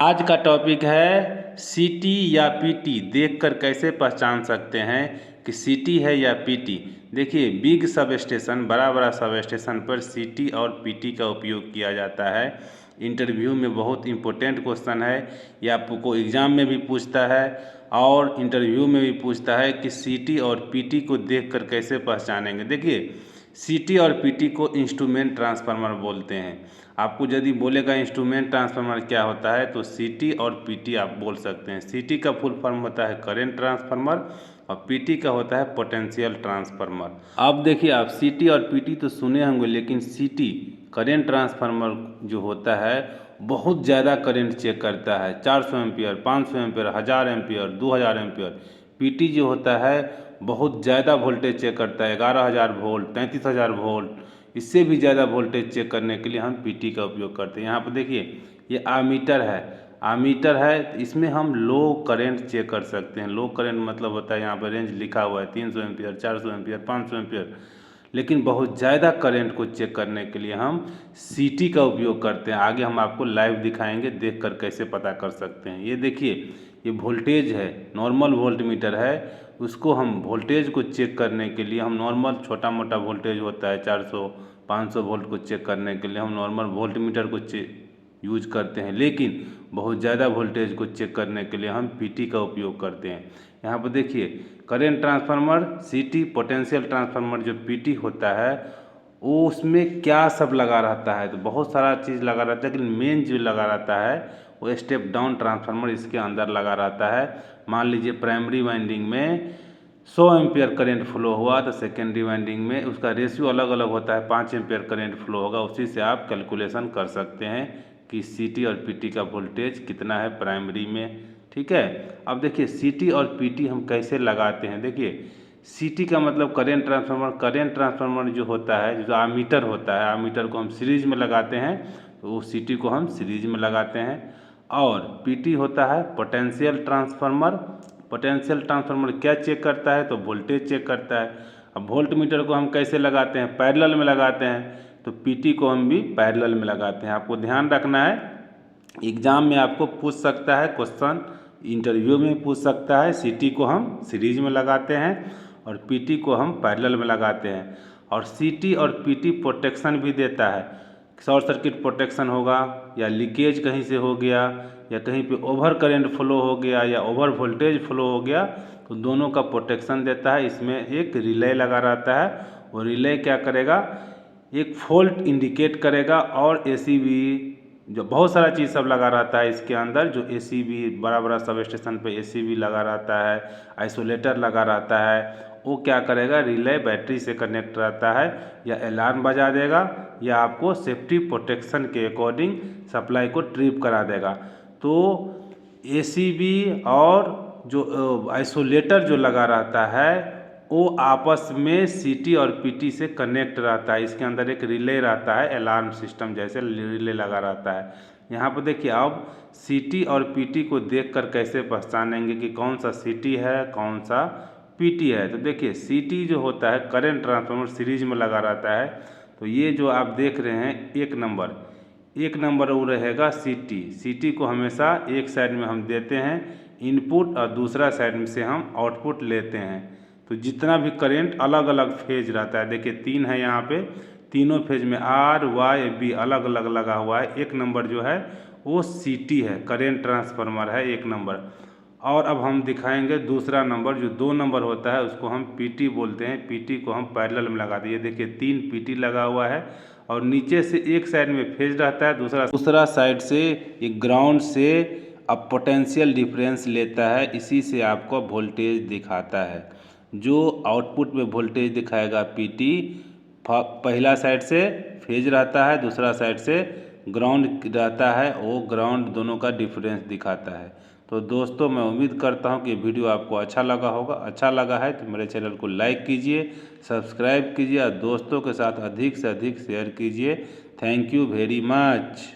आज का टॉपिक है सीटी या पीटी देखकर कैसे पहचान सकते हैं कि सीटी है या पीटी। देखिए, बिग सब स्टेशन, बड़ा बड़ा सब स्टेशन पर सीटी और पीटी का उपयोग किया जाता है। इंटरव्यू में बहुत इम्पोर्टेंट क्वेश्चन है, ये आपको एग्ज़ाम में भी पूछता है और इंटरव्यू में भी पूछता है कि सीटी और पीटी को देखकर कैसे पहचानेंगे। देखिए, सीटी और पीटी को इंस्ट्रूमेंट ट्रांसफार्मर बोलते हैं। आपको यदि बोलेगा इंस्ट्रूमेंट ट्रांसफार्मर क्या होता है तो सीटी और पीटी आप बोल सकते हैं। सीटी का फुल फॉर्म होता है करंट ट्रांसफार्मर और पीटी का होता है पोटेंशियल ट्रांसफार्मर। अब देखिए, आप सीटी और पीटी तो सुने होंगे, लेकिन सीटी करंट ट्रांसफार्मर जो होता है बहुत ज़्यादा करंट चेक करता है, 400 ampere, 500 ampere, 1000 ampere, 2000 ampere. PT जो होता है बहुत ज़्यादा वोल्टेज चेक करता है, 11000 वोल्ट, 33000 वोल्ट, इससे भी ज़्यादा वोल्टेज चेक करने के लिए हम पीटी का उपयोग करते हैं। यहाँ पर देखिए, ये आमीटर है, आमीटर है, इसमें हम लो करंट चेक कर सकते हैं। लो करंट मतलब होता है, यहाँ पर रेंज लिखा हुआ है 300 एम्पियर, 400 एम्पियर, 500 एम्पियर। लेकिन बहुत ज़्यादा करंट को चेक करने के लिए हम सीटी का उपयोग करते हैं। आगे हम आपको लाइव दिखाएंगे, देखकर कैसे पता कर सकते हैं। ये देखिए, ये वोल्टेज है, नॉर्मल वोल्ट मीटर है। उसको हम वोल्टेज को चेक करने के लिए हम नॉर्मल छोटा मोटा वोल्टेज होता है 400 500 वोल्ट को चेक करने के लिए हम नॉर्मल वोल्ट मीटर को यूज करते हैं। लेकिन बहुत ज़्यादा वोल्टेज को चेक करने के लिए हम पीटी का उपयोग करते हैं। यहाँ पर देखिए, करंट ट्रांसफार्मर सीटी, पोटेंशियल ट्रांसफार्मर जो पीटी होता है वो उसमें क्या सब लगा रहता है, तो बहुत सारा चीज़ लगा रहता है, लेकिन मेन जो लगा रहता है वो स्टेप डाउन ट्रांसफार्मर इसके अंदर लगा रहता है। मान लीजिए प्राइमरी वाइंडिंग में 100 एम्पियर करंट फ्लो हुआ तो सेकेंडरी वाइंडिंग में उसका रेशियो अलग अलग होता है, 5 एम्पियर करंट फ्लो होगा। उसी से आप कैलकुलेशन कर सकते हैं कि सीटी और पीटी का वोल्टेज कितना है प्राइमरी में। ठीक है, अब देखिए सीटी और पीटी हम कैसे लगाते हैं। देखिए, सीटी का मतलब करंट ट्रांसफार्मर। करंट ट्रांसफार्मर जो होता है, जो आमीटर होता है, आमीटर को हम सीरीज में लगाते हैं, तो वो सीटी को हम सीरीज में लगाते हैं। और पीटी होता है पोटेंशियल ट्रांसफार्मर। पोटेंशियल ट्रांसफार्मर क्या चेक करता है तो वोल्टेज चेक करता है। अब वोल्ट मीटर को हम कैसे लगाते हैं, पैरेलल में लगाते हैं, तो पीटी को हम भी पैरेलल में लगाते हैं। आपको ध्यान रखना है, एग्ज़ाम में आपको पूछ सकता है क्वेश्चन, इंटरव्यू में पूछ सकता है। सीटी को हम सीरीज में लगाते हैं और पीटी को हम पैरेलल में लगाते हैं। और सीटी और पीटी प्रोटेक्शन भी देता है, शॉर्ट सर्किट प्रोटेक्शन होगा या लीकेज कहीं से हो गया या कहीं पे ओवर करंट फ्लो हो गया या ओवर वोल्टेज फ्लो हो गया, तो दोनों का प्रोटेक्शन देता है। इसमें एक रिले लगा रहता है, वो रिले क्या करेगा, एक फॉल्ट इंडिकेट करेगा। और एसीबी, जो बहुत सारा चीज़ सब लगा रहता है इसके अंदर, जो एसीबी, बड़ा बड़ा सब स्टेशन पे एसीबी लगा रहता है, आइसोलेटर लगा रहता है, वो क्या करेगा, रिले बैटरी से कनेक्ट रहता है, या अलार्म बजा देगा या आपको सेफ्टी प्रोटेक्शन के अकॉर्डिंग सप्लाई को ट्रिप करा देगा। तो एसीबी और जो आइसोलेटर जो लगा रहता है वो आपस में सीटी और पीटी से कनेक्ट रहता है। इसके अंदर एक रिले रहता है, अलार्म सिस्टम जैसे रिले लगा रहता है। यहाँ पर देखिए, अब सीटी और पीटी को देखकर कैसे पहचानेंगे कि कौन सा सीटी है कौन सा पीटी है। तो देखिए, सीटी जो होता है करंट ट्रांसफार्मर सीरीज में लगा रहता है, तो ये जो आप देख रहे हैं एक नंबर वो रहेगा सीटी। सीटी को हमेशा एक साइड में हम देते हैं इनपुट और दूसरा साइड में से हम आउटपुट लेते हैं। तो जितना भी करंट अलग अलग फेज रहता है, देखिए 3 है यहाँ पे, तीनों फेज में आर वाई बी अलग अलग लगा हुआ है। एक नंबर जो है वो सीटी है, करंट ट्रांसफार्मर है एक नंबर। और अब हम दिखाएंगे दूसरा नंबर, जो 2 नंबर होता है उसको हम पीटी बोलते हैं। पीटी को हम पैरेलल में लगा दिए, देखिए 3 पीटी लगा हुआ है और नीचे से एक साइड में फेज रहता है, दूसरा साइड से एक ग्राउंड से अब पोटेंशियल डिफरेंस लेता है, इसी से आपको वोल्टेज दिखाता है। जो आउटपुट में वोल्टेज दिखाएगा पीटी, पहला साइड से फेज रहता है, दूसरा साइड से ग्राउंड रहता है, वो ग्राउंड दोनों का डिफरेंस दिखाता है। तो दोस्तों, मैं उम्मीद करता हूँ कि वीडियो आपको अच्छा लगा होगा। अच्छा लगा है तो मेरे चैनल को लाइक कीजिए, सब्सक्राइब कीजिए और दोस्तों के साथ अधिक से अधिक शेयर कीजिए। Thank you very much.